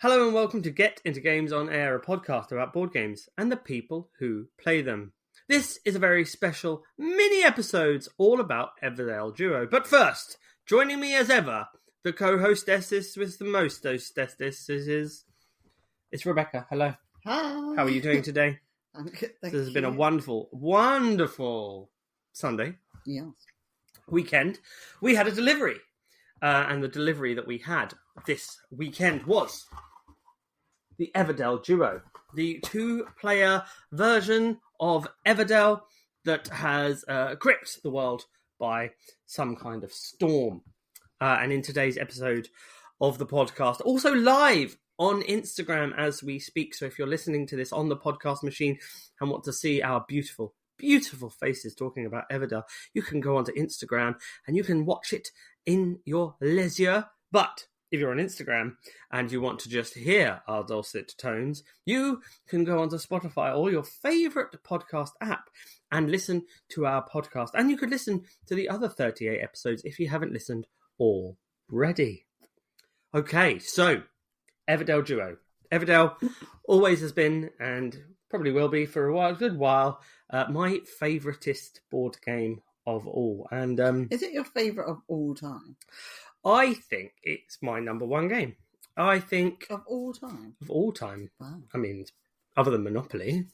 Hello and welcome to Get Into Games on Air, a podcast about board games and the people who play them. This is a very special mini episode all about Everdell Duo. But first, joining me as ever, the co-hostess with the most hostesses is... It's Rebecca. Hello. Hi. How are you doing today? I'm good, thank This has you. been a wonderful Sunday Yes. weekend. We had a delivery. And the delivery that we had this weekend was the Everdell Duo, the two-player version of Everdell that has gripped the world by some kind of storm. And in today's episode of the podcast, also live on Instagram as we speak. So if you're listening to this on the podcast machine and want to see our beautiful faces talking about Everdell, you can go onto Instagram and you can watch it in your leisure. But if you're on Instagram and you want to just hear our dulcet tones, you can go onto Spotify or your favourite podcast app and listen to our podcast. And you could listen to the other 38 episodes if you haven't listened already. Okay, so Everdell Duo. Everdell always has been, and probably will be for a good while, my favouriteest board game of all. And Is it your favourite of all time? I think it's my number one game. I think Of all time? of all time. Wow. I mean, other than Monopoly.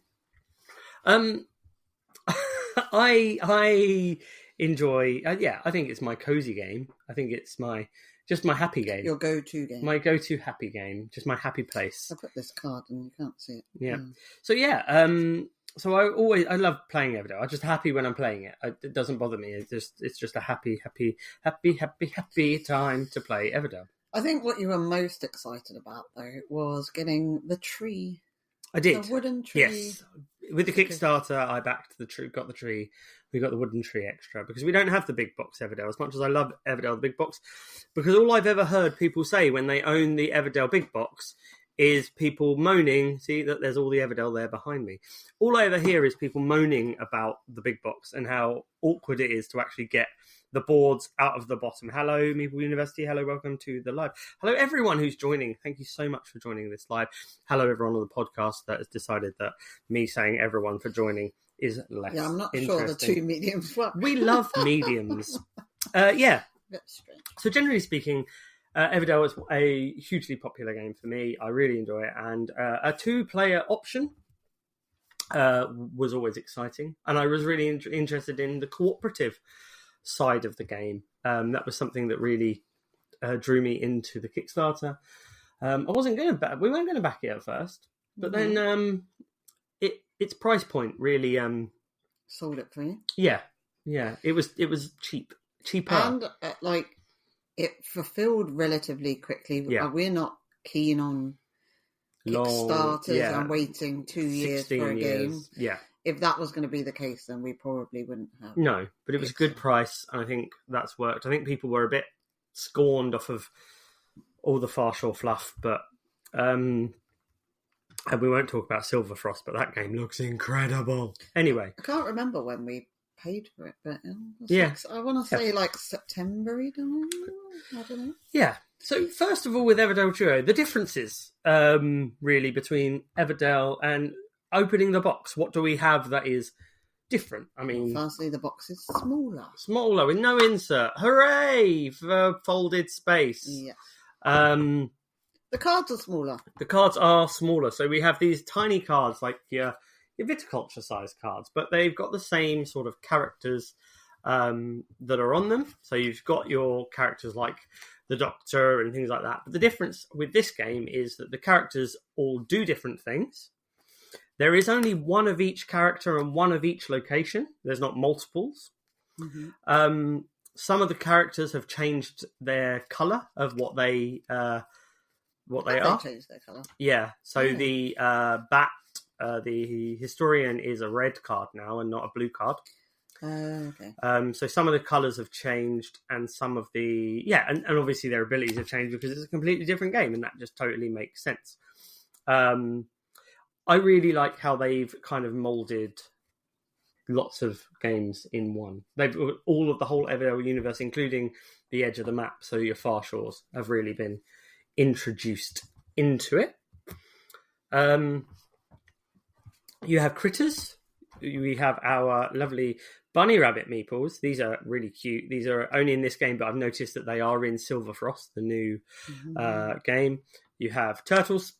I enjoy. I think it's my cozy game. I think it's my happy game. Your go-to game? My go-to happy game. Just my happy place. I put this card and you can't see it. Yeah. So I love playing Everdell. I'm just happy when I'm playing it. It doesn't bother me. It's just a happy time to play Everdell. I think what you were most excited about, though, was getting the tree. I did. The wooden tree. Yes. With the Kickstarter, I backed the tree, got the tree. We got the wooden tree extra because we don't have the big box Everdell as much as I love Everdell the big box. Because all I've ever heard people say when they own the Everdell big box is people moaning, see that there's all the Everdell there behind me. All I ever hear is people moaning about the big box and how awkward it is to actually get the boards out of the bottom. Hello, Meeple University. Hello, welcome to the live. Hello, everyone who's joining. Thank you so much for joining this live. Hello, everyone on the podcast that has decided that me saying everyone for joining is less Yeah, I'm not sure the interesting. two mediums work. We love mediums. Yeah. That's strange. So generally speaking, Everdell is a hugely popular game for me. I really enjoy it. And a two-player option was always exciting. And I was really interested in the cooperative side of the game. That was something that really drew me into the Kickstarter. We weren't going to back it at first. But then its price point really... Sold it for you. Yeah. It was cheaper. And, it fulfilled relatively quickly. Yeah. We're not keen on Kickstarters and waiting 2 years for a game. Yeah. If that was going to be the case, then we probably wouldn't have. No, but it was a good price, and I think that's worked. I think people were a bit scorned off of all the Far Shore fluff, but and we won't talk about Silver Frost, but that game looks incredible. Anyway. I can't remember when we paid for it, but I want to say September-y time. I don't know. Yeah. So first of all, with Everdell Duo, the differences really between Everdell and opening the box. What do we have that is different? I mean, firstly, the box is smaller. Smaller with no insert. Hooray for folded space. Yeah. The cards are smaller. The cards are smaller. So we have these tiny cards like your viticulture size cards, but they've got the same sort of characters that are on them. So you've got your characters like the Doctor and things like that. But the difference with this game is that the characters all do different things. There is only one of each character and one of each location. There's not multiples. Mm-hmm. Some of the characters have changed their colour of what they are. They changed their colour. Yeah. So the bat, the historian, is a red card now and not a blue card. Okay. So some of the colours have changed, and some of the and obviously their abilities have changed because it's a completely different game, and that just totally makes sense. I really like how they've kind of moulded lots of games in one. They've all of the whole Everdell universe, including the edge of the map. So your Far Shores have really been introduced into it. You have critters. We have our lovely bunny rabbit meeples. These are really cute. These are only in this game, but I've noticed that they are in Silver Frost, the new game. You have turtles,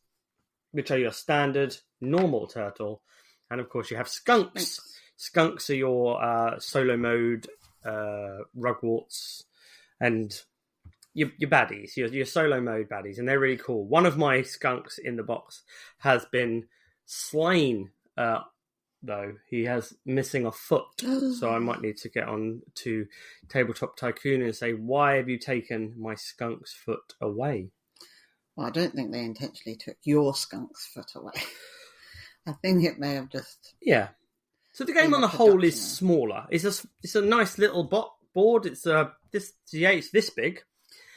which are your standard normal turtle. And of course you have skunks. Skunks are your solo mode rugworts and your baddies, your solo mode baddies, and they're really cool. One of my skunks in the box has been slain, though. He has missing a foot, so I might need to get on to Tabletop Tycoon and say, why have you taken my skunk's foot away? Well, I don't think they intentionally took your skunk's foot away. I think it may have just... Yeah. So the game on the whole is smaller. It's a nice little board. It's this big.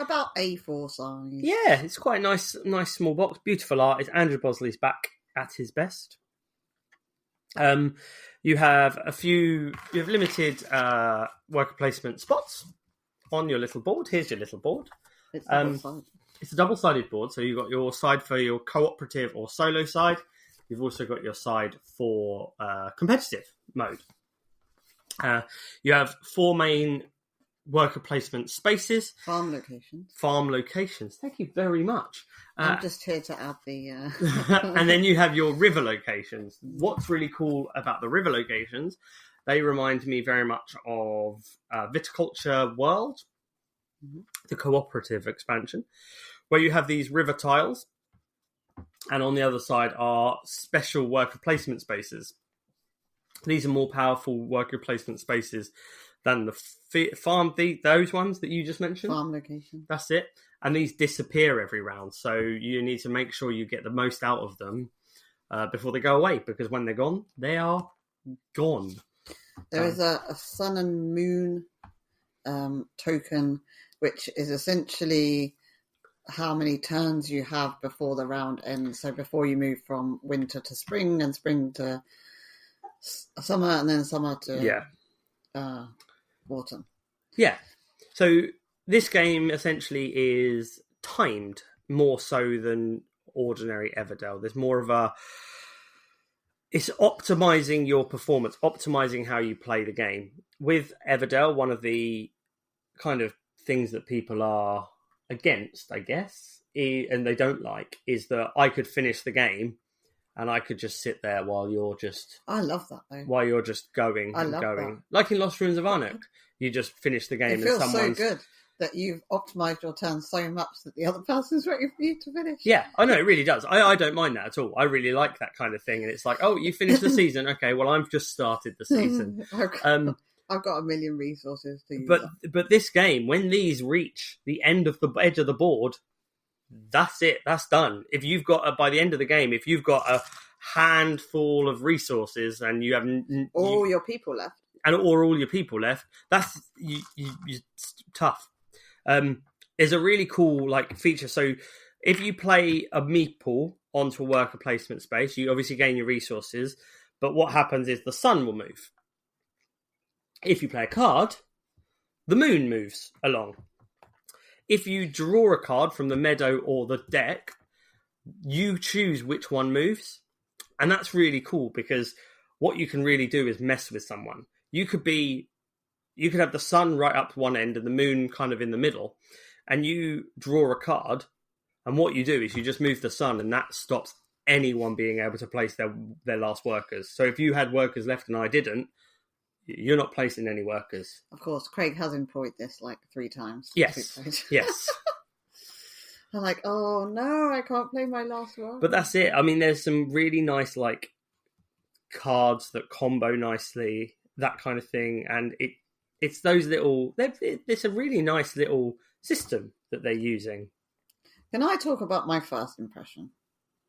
About A4 size. Yeah, it's quite a nice small box. Beautiful art. It's Andrew Bosley's back at his best. You have limited worker placement spots on your little board. Here's your little board. It's double-sided. It's a double-sided board, so you've got your side for your cooperative or solo side. You've also got your side for competitive mode. You have 4 main worker placement spaces. Farm locations. Thank you very much. I'm just here to add the... And then you have your river locations. What's really cool about the river locations, they remind me very much of Viticulture World, the cooperative expansion, where you have these river tiles, and on the other side are special worker placement spaces. These are more powerful worker placement spaces than those ones that you just mentioned. Farm location. That's it. And these disappear every round, so you need to make sure you get the most out of them before they go away, because when they're gone, they are gone. There is a sun and moon token, which is essentially how many turns you have before the round ends. So before you move from winter to spring and spring to summer and then summer to autumn. Yeah. So this game essentially is timed more so than ordinary Everdell. There's more of it's optimizing your performance, optimizing how you play the game. With Everdell, one of the kind of things that people are against, I guess, and they don't like, is that I could finish the game and I could just sit there while you're just... I love that, though. While you're just going and going. That. Like in Lost Ruins of Arnak, you just finish the game. It feels so good that you've optimised your turn so much that the other person's waiting for you to finish. Yeah, I know, it really does. I don't mind that at all. I really like that kind of thing. And it's like, oh, you finished the season. Okay, well, I've just started the season. I've got a million resources to use. But this game, when these reach the end of the edge of the board, that's it. That's done. If you've got by the end of the game, if you've got a handful of resources and you have all your people left, or all your people left, that's you're tough. There's a really cool feature. So if you play a meeple onto a worker placement space, you obviously gain your resources. But what happens is the sun will move. If you play a card, the moon moves along. If you draw a card from the meadow or the deck, you choose which one moves. And that's really cool because what you can really do is mess with someone. You could have the sun right up one end and the moon kind of in the middle, and you draw a card, and what you do is you just move the sun, and that stops anyone being able to place their last workers. So if you had workers left and I didn't, you're not placing any workers. Of course, Craig has employed this 3 times. Yes, yes. I'm like, oh no, I can't play my last one. But that's it. I mean, there's some really nice cards that combo nicely, that kind of thing, and it's those little... It's a really nice little system that they're using. Can I talk about my first impression?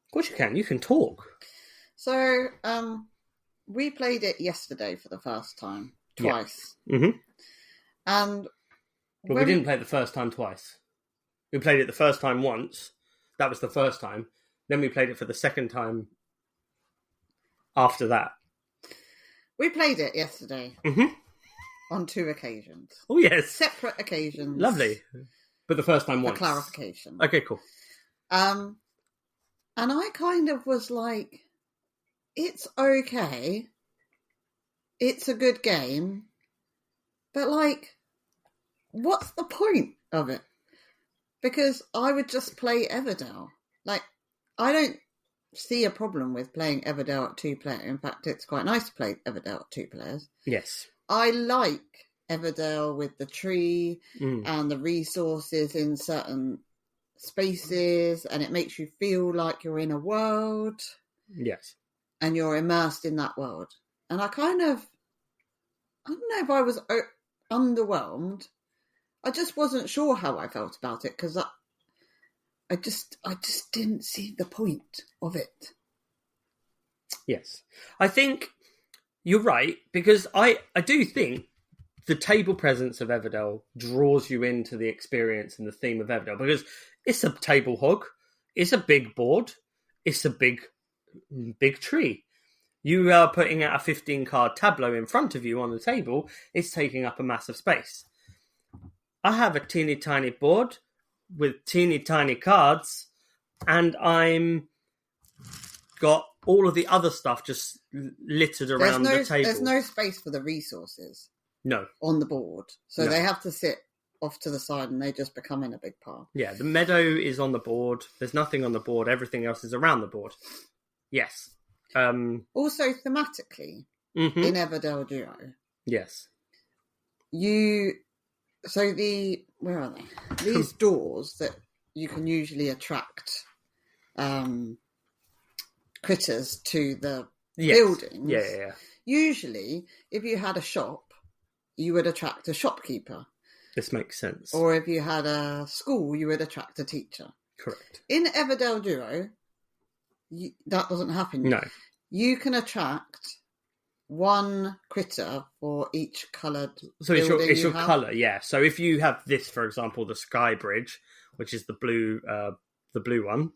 Of course you can. You can talk. So, we played it yesterday for the first time, twice. Yeah. Mm-hmm. And... But we didn't play it the first time twice. We played it the first time once. That was the first time. Then we played it for the second time after that. We played it yesterday. Mm-hmm. On 2 occasions. Oh, yes. Separate occasions. Lovely. But the first time once. For clarification. Okay, cool. And I kind of was like, it's okay. It's a good game. But, like, what's the point of it? Because I would just play Everdell. Like, I don't see a problem with playing Everdell at 2-player. In fact, it's quite nice to play Everdell at 2 players. Yes. I like Everdell with the tree and the resources in certain spaces, and it makes you feel like you're in a world. Yes. And you're immersed in that world. And I don't know if I was underwhelmed. I just wasn't sure how I felt about it, because I just didn't see the point of it. Yes. I think you're right, because I do think the table presence of Everdell draws you into the experience and the theme of Everdell, because it's a table hog, it's a big board, it's a big tree. You are putting out a 15-card tableau in front of you on the table, it's taking up a massive space. I have a teeny tiny board with teeny tiny cards, and I'm got all of the other stuff just littered around the table. There's no space for the resources. No. On the board. So No. They have to sit off to the side and they just become in a big pile. Yeah, the meadow is on the board. There's nothing on the board. Everything else is around the board. Yes. Also, thematically, in Everdell Duo. Yes. Where are they? These doors that you can usually attract critters to the buildings. Yeah. Usually, if you had a shop, you would attract a shopkeeper. This makes sense. Or if you had a school, you would attract a teacher. Correct. In Everdell Duo, that doesn't happen. No. You can attract one critter for each coloured So it's your colour, yeah. So if you have this, for example, the Sky Bridge, which is the blue one.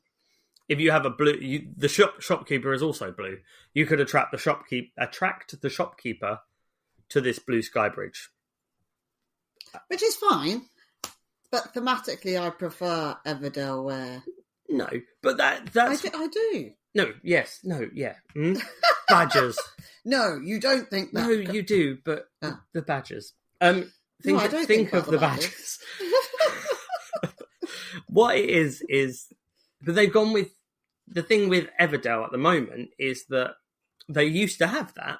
If you have a blue, the shopkeeper is also blue. You could attract the shopkeeper to this blue Sky Bridge, which is fine. But thematically, I prefer Everdell where. No, but that's I do. No, yes, no, yeah. Badgers. No, you don't think that. No, you do, but the badgers. I don't think of the badgers. What it is, but they've gone with the thing with Everdell at the moment is that they used to have that.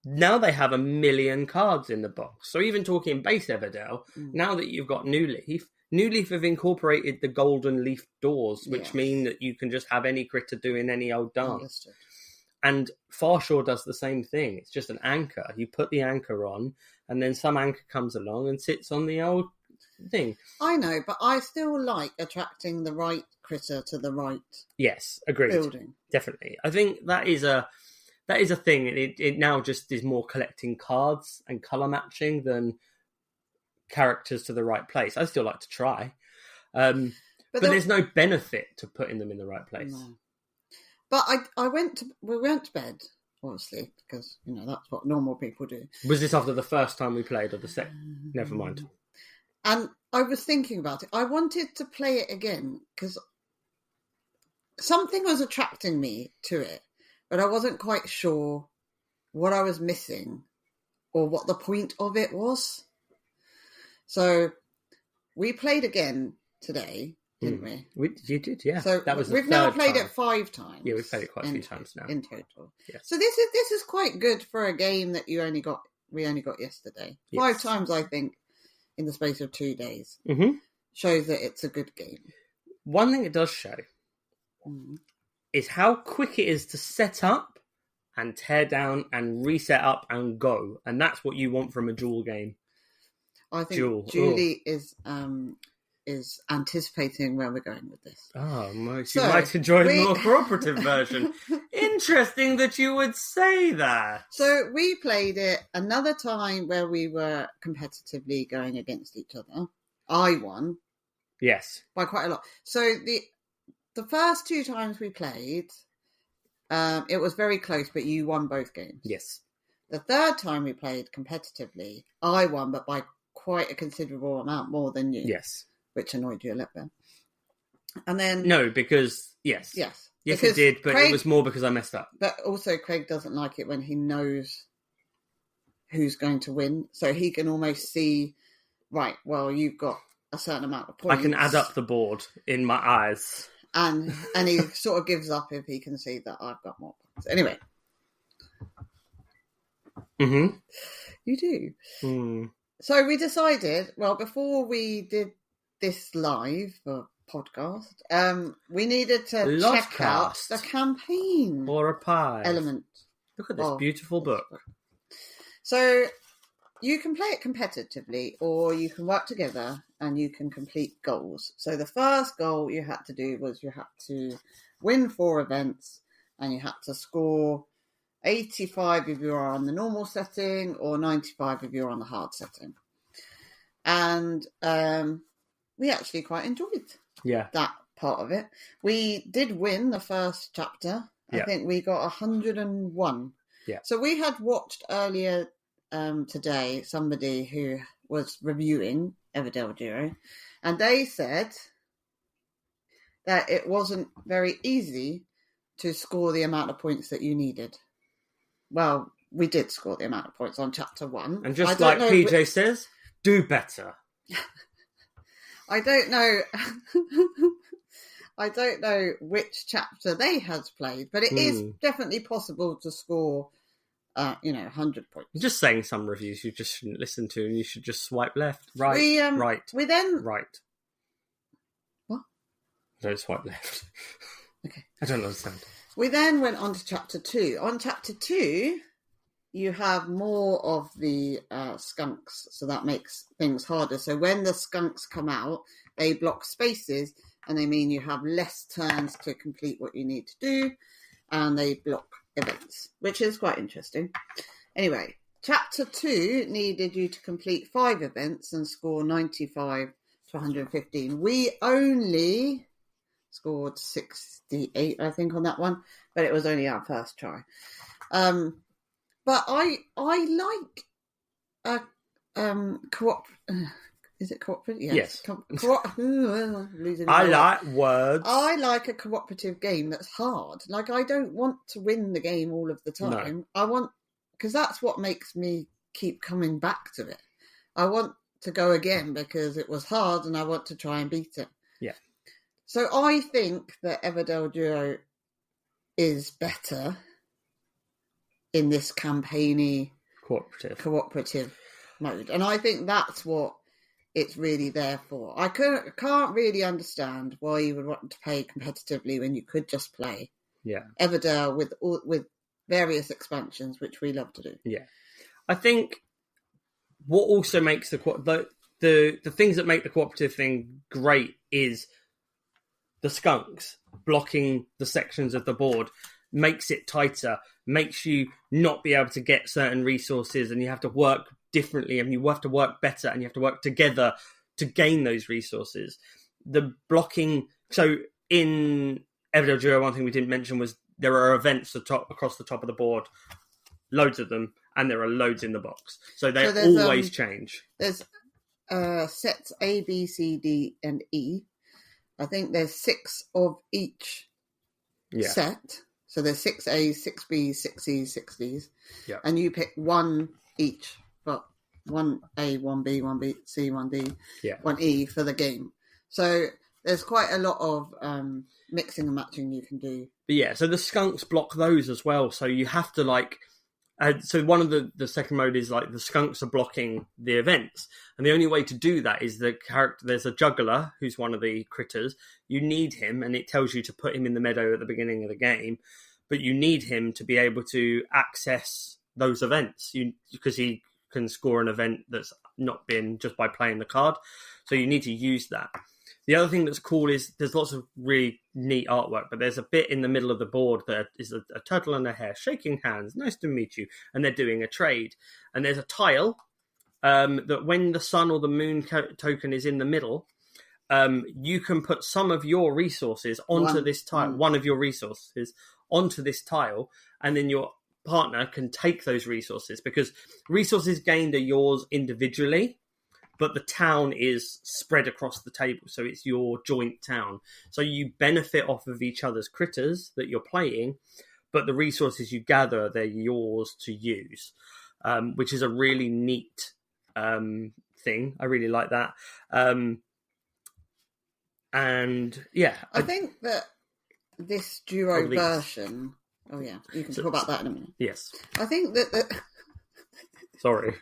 Now they have 1 million cards in the box. So even talking base Everdell, now that you've got New Leaf have incorporated the golden leaf doors, which mean that you can just have any critter doing any old dance. Understood. And Farshore does the same thing. It's just an anchor. You put the anchor on, and then some anchor comes along and sits on the old thing. I know, but I still like attracting the right critter to the right agreed. building. Definitely. I think that is a thing. It now just is more collecting cards and colour matching than characters to the right place. I still like to try. But there's no benefit to putting them in the right place. No. But we went to bed, obviously, because, that's what normal people do. Was this after the first time we played or the second? Never mind. And I was thinking about it. I wanted to play it again because something was attracting me to it, but I wasn't quite sure what I was missing or what the point of it was. So we played again today, didn't we? You did, yeah. So that was we've now played it 5 times. Yeah, we've played it quite a few times now in total. Yes. So this is quite good for a game that we only got yesterday. Yes. 5 times, I think, in the space of 2 days. Mm-hmm. Shows that it's a good game. One thing it does show is how quick it is to set up and tear down and reset up and go. And that's what you want from a duel game. I think Julie is anticipating where we're going with this. Oh, you might enjoy the more cooperative version. Interesting that you would say that. So we played it another time where we were competitively going against each other. I won. Yes. By quite a lot. So the first 2 times we played, it was very close, but you won both games. Yes. The third time we played competitively, I won, but by quite a considerable amount more than you. Yes. Which annoyed you a little bit. And then No, because yes, yes, yes, because it did, but Craig, it was more because I messed up. But also, Craig doesn't like it when he knows who's going to win, so he can almost see. Right, well, you've got a certain amount of points. I can add up the board in my eyes. And he sort of gives up if he can see that I've got more points. Anyway. Mm-hmm. You do. Mm. So we decided, well, before we did this live podcast, we needed to check out the campaign. Or a pie. Element. Look at this beautiful book. So you can play it competitively, or you can work together and you can complete goals. So the first goal you had to do was you had to win 4 events, and you had to score 85 if you are on the normal setting, or 95 if you're on the hard setting. And we actually quite enjoyed that part of it. We did win the first chapter. I think we got 101. Yeah. So we had watched earlier today somebody who was reviewing Everdell Duo, and they said that it wasn't very easy to score the amount of points that you needed. Well, we did score the amount of points on chapter 1. And just like PJ says, do better. I don't know. I don't know which chapter they had played, but it is definitely possible to score 100 points. I'm just saying some reviews you just shouldn't listen to, and you should just swipe left, right, right. We then right. What? Don't swipe left. Okay. I don't understand. We then went on to chapter 2. On chapter 2, you have more of the skunks, so that makes things harder. So when the skunks come out, they block spaces, and they mean you have less turns to complete what you need to do, and they block events, which is quite interesting. Anyway, chapter 2 needed you to complete 5 events and score 95 to 115. We only scored 68, I think, on that one, but it was only our first try. But I like co-op. Is it cooperative? Yes. I like words. I like a cooperative game that's hard. Like, I don't want to win the game all of the time. No. I want, because that's what makes me keep coming back to it. I want to go again because it was hard and I want to try and beat it. Yeah. So I think that Everdell Duo is better in this campaigny cooperative mode. And I think that's what it's really there for. I can't really understand why you would want to play competitively when you could just play Everdell with various expansions, which we love to do. Yeah. I think what also makes the things that make the cooperative thing great is the skunks blocking the sections of the board makes it tighter, makes you not be able to get certain resources, and you have to work differently, and you have to work better, and you have to work together to gain those resources. The blocking, so in Everdell Duo, one thing we didn't mention was there are events across the top of the board, loads of them, and there are loads in the box. So they always change. There's sets A, B, C, D, and E. I think there's 6 of each set. So there's 6 A's, 6 B's, 6 C's, 6 D's. Yeah. And you pick 1 each, but 1 A, 1 B, 1 B, C, 1 D, 1 E for the game. So there's quite a lot of mixing and matching you can do. But yeah, so the skunks block those as well. So you have to so one of the second mode is the skunks are blocking the events. And the only way to do that is there's a juggler who's one of the critters. You need him, and it tells you to put him in the meadow at the beginning of the game. But you need him to be able to access those events because he can score an event that's not been just by playing the card. So you need to use that. The other thing that's cool is there's lots of really neat artwork, but there's a bit in the middle of the board that is a turtle and a hare shaking hands. Nice to meet you. And they're doing a trade. And there's a tile that when the sun or the moon token is in the middle, you can put some of your resources onto this tile, one of your resources onto this tile, and then your partner can take those resources, because resources gained are yours individually, but the town is spread across the table, so it's your joint town. So you benefit off of each other's critters that you're playing, but the resources you gather, they're yours to use, which is a really neat thing. I really like that. And yeah, I think that this duo version. Oh yeah, you can talk about that in a minute. Yes, I think that. Sorry.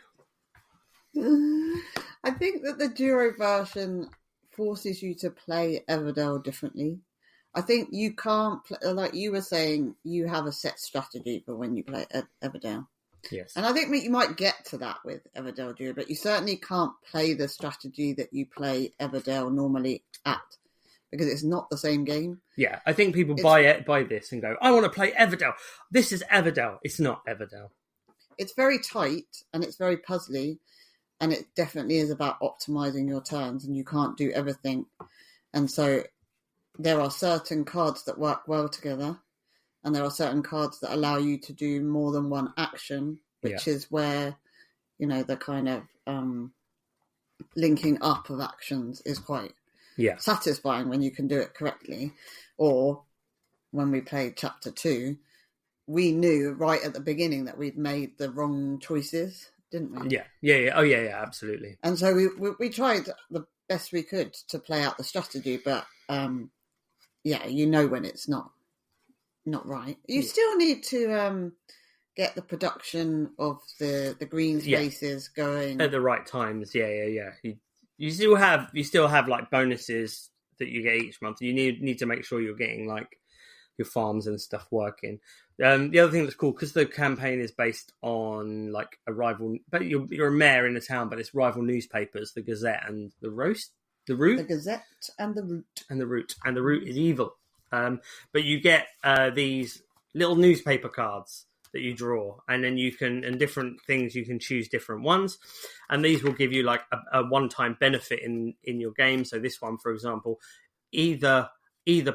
I think that the duo version forces you to play Everdell differently. I think you can't play, like you were saying, you have a set strategy for when you play Everdell. Yes. And I think you might get to that with Everdell Duo, but you certainly can't play the strategy that you play Everdell normally at, because it's not the same game. Yeah, I think people buy this and go, I want to play Everdell. This is Everdell. It's not Everdell. It's very tight and it's very puzzly, and it definitely is about optimizing your turns, and you can't do everything. And so there are certain cards that work well together, and there are certain cards that allow you to do more than one action, which is where, the kind of linking up of actions is quite satisfying when you can do it correctly. Or when we played Chapter 2, we knew right at the beginning that we'd made the wrong choices, didn't we? Yeah. Oh, yeah, absolutely. And so we tried the best we could to play out the strategy, but when it's not right. You still need to get the production of the green spaces going at the right times. Yeah. You still have like bonuses that you get each month. You need to make sure you're getting like your farms and stuff working. The other thing that's cool, because the campaign is based on like a rival, but you're a mayor in a town, but it's rival newspapers, the Gazette and the Root. The Gazette and the Root. And the Root is evil. But you get these little newspaper cards that you draw, and then and different things, you can choose different ones, and these will give you like a one-time benefit in your game. So this one, for example, either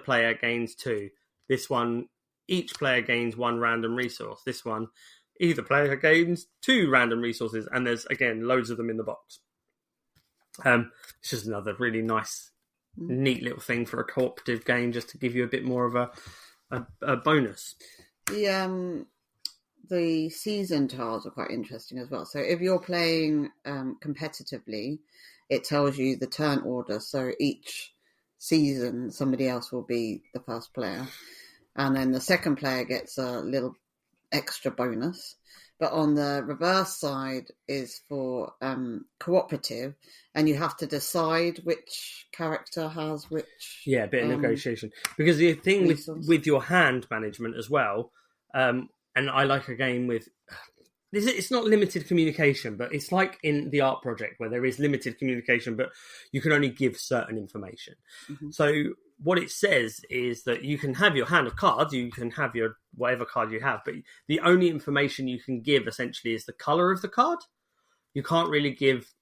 player gains 2. This one, each player gains 1 random resource. This one, either player gains 2 random resources, and there's again loads of them in the box. It's just another really nice, neat little thing for a cooperative game, just to give you a bit more of a bonus. The season tiles are quite interesting as well. So if you're playing competitively, it tells you the turn order. So each season, somebody else will be the first player, and then the second player gets a little extra bonus. But on the reverse side is for cooperative, and you have to decide which character has which. Yeah, a bit of negotiation. Because the thing with your hand management as well, and I like a game with... It's not limited communication, but it's like in the art project where there is limited communication, but you can only give certain information. Mm-hmm. So what it says is that you can have your hand of cards, you can have your whatever card you have, but the only information you can give essentially is the color of the card. You can't really give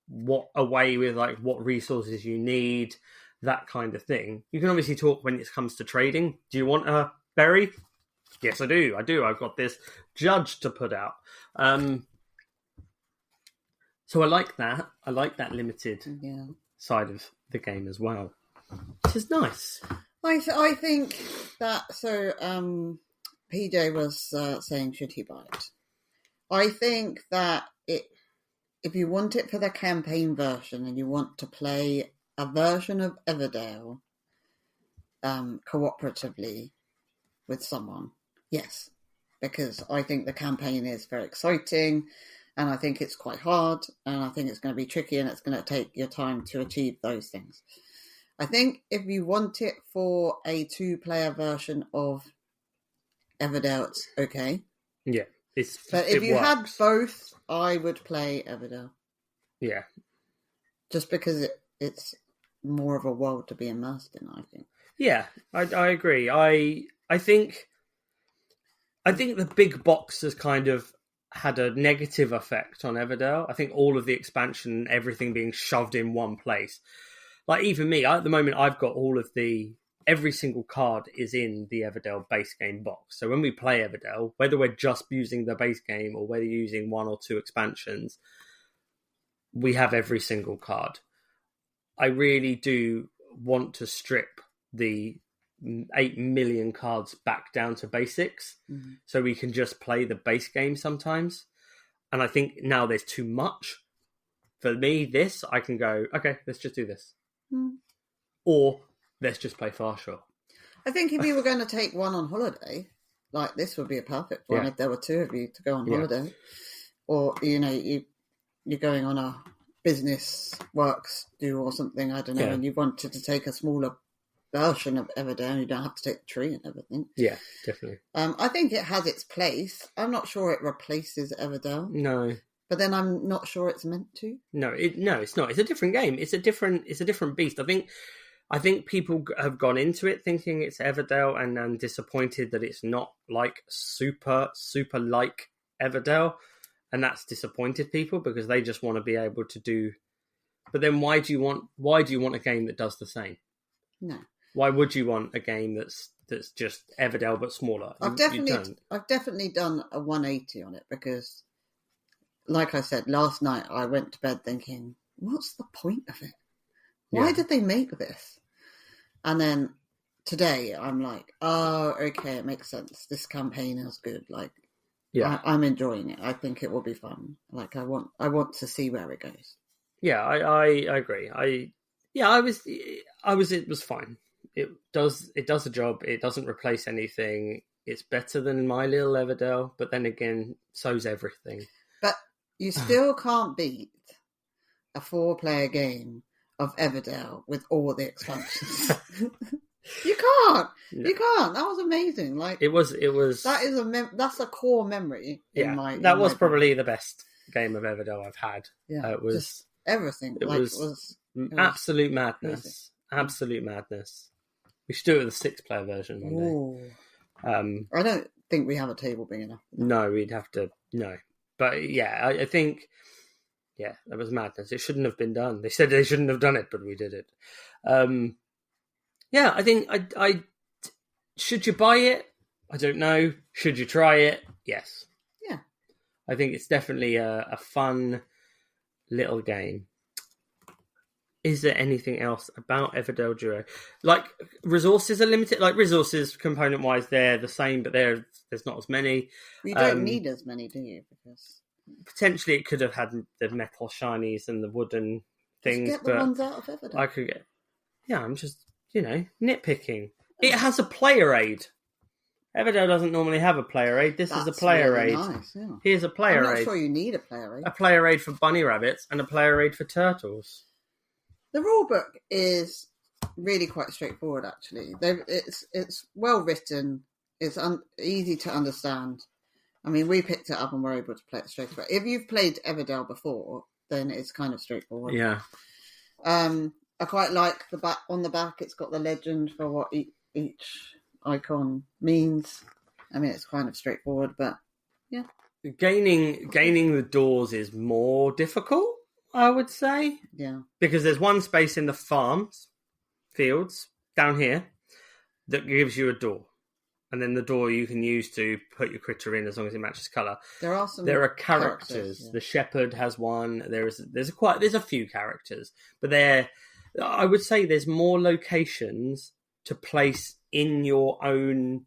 what away with like what resources you need, that kind of thing. You can obviously talk when it comes to trading. Do you want a berry? Yes, I do. I've got this judge to put out. So I like that. I like that limited side of the game as well, which is nice. I think that... So PJ was saying, should he buy it? I think that if you want it for the campaign version and you want to play a version of Everdell cooperatively with someone, yes, because I think the campaign is very exciting, and I think it's quite hard, and I think it's going to be tricky, and it's going to take your time to achieve those things. I think if you want it for a 2-player version of Everdell, it's okay. Yeah. But if you had both, I would play Everdell. Yeah. Just because it's more of a world to be immersed in, I think. Yeah, I agree. I think the big box has kind of had a negative effect on Everdell. I think all of the expansion, everything being shoved in one place. Like even me, at the moment, I've got every single card is in the Everdell base game box. So when we play Everdell, whether we're just using the base game or whether you're using 1 or 2 expansions, we have every single card. I really do want to strip the 8 million cards back down to basics, so we can just play the base game sometimes. And I think now there's too much. For me, I can go, okay, let's just do this. Or let's just play Farshore. I think if you were going to take one on holiday, like this would be a perfect one if there were two of you to go on holiday. Or, you're going on a business works do or something, I don't know, and you wanted to take a smaller version of Everdell, you don't have to take the tree and everything. Yeah, definitely. I think it has its place. I'm not sure it replaces Everdell. No. But then I'm not sure it's meant to. No, it's not. It's a different game. It's a different beast. I think people have gone into it thinking it's Everdell and I'm disappointed that it's not like super like Everdell, and that's disappointed people because they just want to be able to do. But then why do you want a game that does the same? No. Why would you want a game that's just Everdell but smaller? I've definitely done a 180 on it because, like I said, last night I went to bed thinking, what's the point of it? Why did they make this? And then today I'm like, oh, okay, it makes sense. This campaign is good. Like, I'm enjoying it. I think it will be fun. Like, I want to see where it goes. Yeah, I agree. It was fine. It does a job. It doesn't replace anything. It's better than my little Everdell, but then again, so's everything. But you still can't beat a 4-player game of Everdell with all the expansions. You can't. No. You can't. That was amazing. Like it was. That's a core memory. That was probably the best game of Everdell I've had. Yeah, it was just everything. It was absolute madness. Amazing. Absolute madness. We should do it with a 6-player version one day. I don't think we have a table big enough. No, we'd have to. No, but yeah, I think. Yeah, that was madness. It shouldn't have been done. They said they shouldn't have done it, but we did it. Yeah, I think I should you buy it? I don't know. Should you try it? Yes. Yeah. I think it's definitely a fun little game. Is there anything else about Everdell Duo? Like, resources are limited. Like, resources, component-wise, they're the same, but there's not as many. You don't need as many, do you? Because potentially it could have had the metal shinies and the wooden things. Just get the ones out of Everdell. I could get... Yeah, I'm just, nitpicking. It has a player aid. Everdell doesn't normally have a player aid. This is a player really aid. Nice, yeah. Here's a player aid. I'm not sure you need a player aid. A player aid for bunny rabbits and a player aid for turtles. The rulebook is really quite straightforward, actually. It's well written. It's easy to understand. I mean, we picked it up and were able to play it straight away. If you've played Everdell before, then it's kind of straightforward. Yeah. I quite like the back. On the back, it's got the legend for what each icon means. I mean, it's kind of straightforward, but yeah. Gaining the doors is more difficult, I would say. Yeah. Because there's one space in the fields, down here, that gives you a door. And then the door you can use to put your critter in as long as it matches colour. There are characters. Yeah. The shepherd has one. There's a few characters. But I would say there's more locations to place in your own...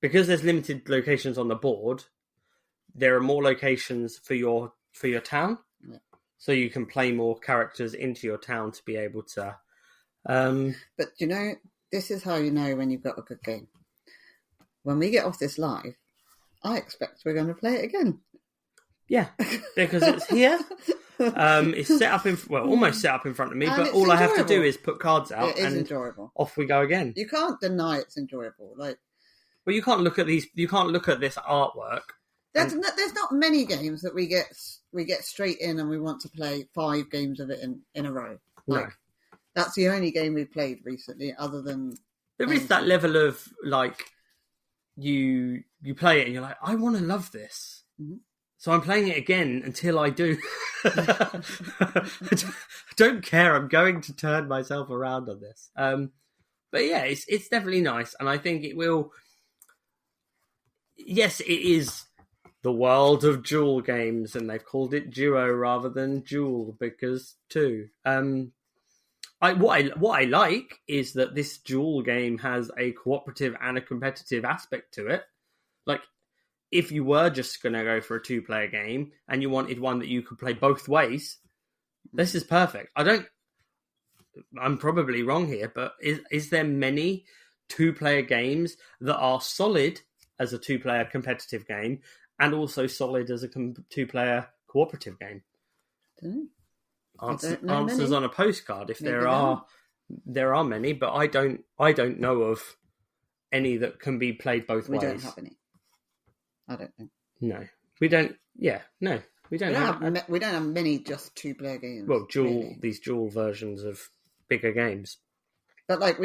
Because there's limited locations on the board, there are more locations for your town. Yeah. So you can play more characters into your town to be able to... But this is how you know when you've got a good game. When we get off this live, I expect we're going to play it again. Yeah, because it's here. It's set up almost set up in front of me, but all enjoyable. I have to do is put cards out. It is enjoyable. Off we go again. You can't deny it's enjoyable. Well, you can't look at these. You can't look at this artwork. There's not many games that we get straight in and we want to play 5 games of it in a row. No. That's the only game we've played recently, other than there is that level of you play it and you're like, I want to love this. Mm-hmm. So I'm playing it again until I do. I don't care. I'm going to turn myself around on this. But yeah, it's definitely nice. And I think it will... Yes, it is the world of duel games, and they've called it Duo rather than Duel because two. What I like is that this duel game has a cooperative and a competitive aspect to it. Like, if you were just going to go for a 2-player game and you wanted one that you could play both ways, this is perfect. I'm probably wrong here, but is there many 2-player games that are solid as a 2-player competitive game and also solid as a 2-player cooperative game? Answers many. on a postcard if Maybe there are many, but I don't know of any that can be played both ways. We don't have any. I don't think. No, we don't. Yeah, no, we don't have. We don't have many just 2-player games. Well, really. These dual versions of bigger games. But like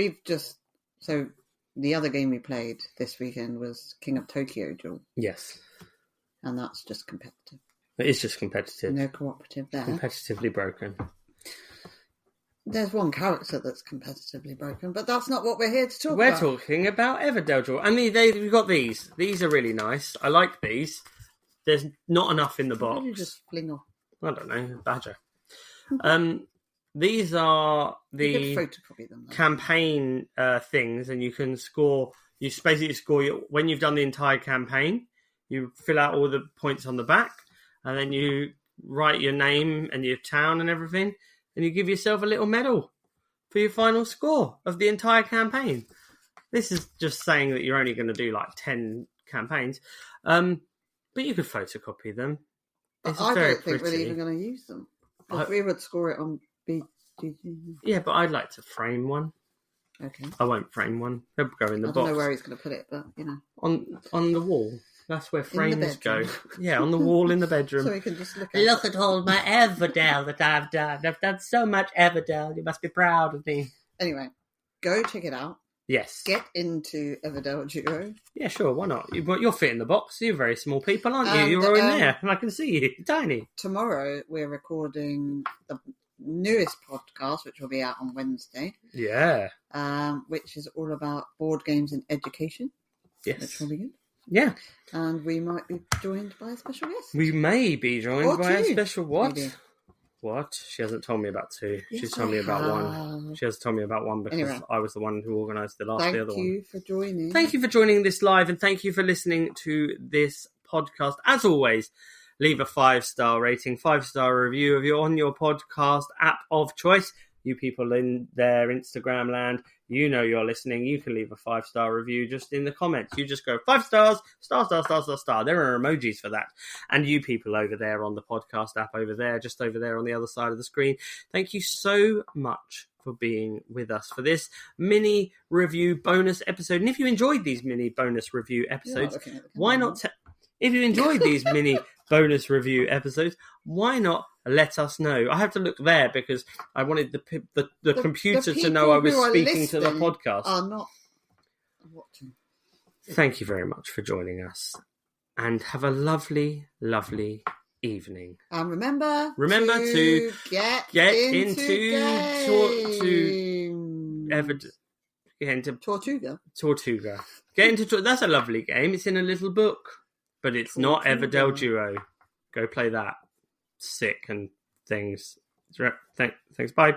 so the other game we played this weekend was King of Tokyo Duel. Yes, and that's just competitive. It is just competitive. No cooperative there. Competitively broken. There's one character that's competitively broken, but that's not what we're here to talk about. We're talking about Everdell Duo. I mean, we've got these. These are really nice. I like these. There's not enough in the box. What did you just fling off? I don't know. Badger. These are the photocopy them, campaign things, and you can score. You basically score when you've done the entire campaign. You fill out all the points on the back, and then you write your name and your town and everything, and you give yourself a little medal for your final score of the entire campaign. This is just saying that you're only going to do like 10 campaigns, but you could photocopy them. But I don't think we're even going to use them. Because we would score it on BGG. Yeah, but I'd like to frame one. Okay. I won't frame one. They'll go in the box. I don't know where he's going to put it, but, you know. On the wall. That's where frames go. Yeah, on the wall in the bedroom. So we can just look at all my Everdell that I've done. I've done so much Everdell. You must be proud of me. Anyway, go check it out. Yes. Get into Everdell Duo. Yeah, sure. Why not? You'll fit in the box. You're very small people, aren't you? You're in there, and I can see you. You're tiny. Tomorrow, we're recording the newest podcast, which will be out on Wednesday. Yeah. Which is all about board games and education. Yes. Which will be good. Yeah. And we might be joined by a special guest. We may be joined by a special what? Maybe. What? She hasn't told me about two. Yes, She's told me about one. She has told me about one because I was the one who organised the other one. Thank you for joining. Thank you for joining this live, and thank you for listening to this podcast. As always, leave a 5-star rating, 5-star review on your podcast app of choice. You people in their Instagram land, you know you're listening. You can leave a 5-star review just in the comments. You just go 5 stars, star. There are emojis for that. And you people over there on the podcast app over there, just over there on the other side of the screen, thank you so much for being with us for this mini review bonus episode. And if you enjoyed these mini bonus review episodes, why not... If you enjoyed these mini bonus review episodes, why not let us know? I have to look there because I wanted the computer to know I was speaking to the podcast. Are not watching. Thank you very much for joining us, and have a lovely, lovely evening. And remember to get into Tortuga. Get into that's a lovely game. It's in a little book. But it's not Everdell Duo. Go play that. Sick and things. Thanks. Bye.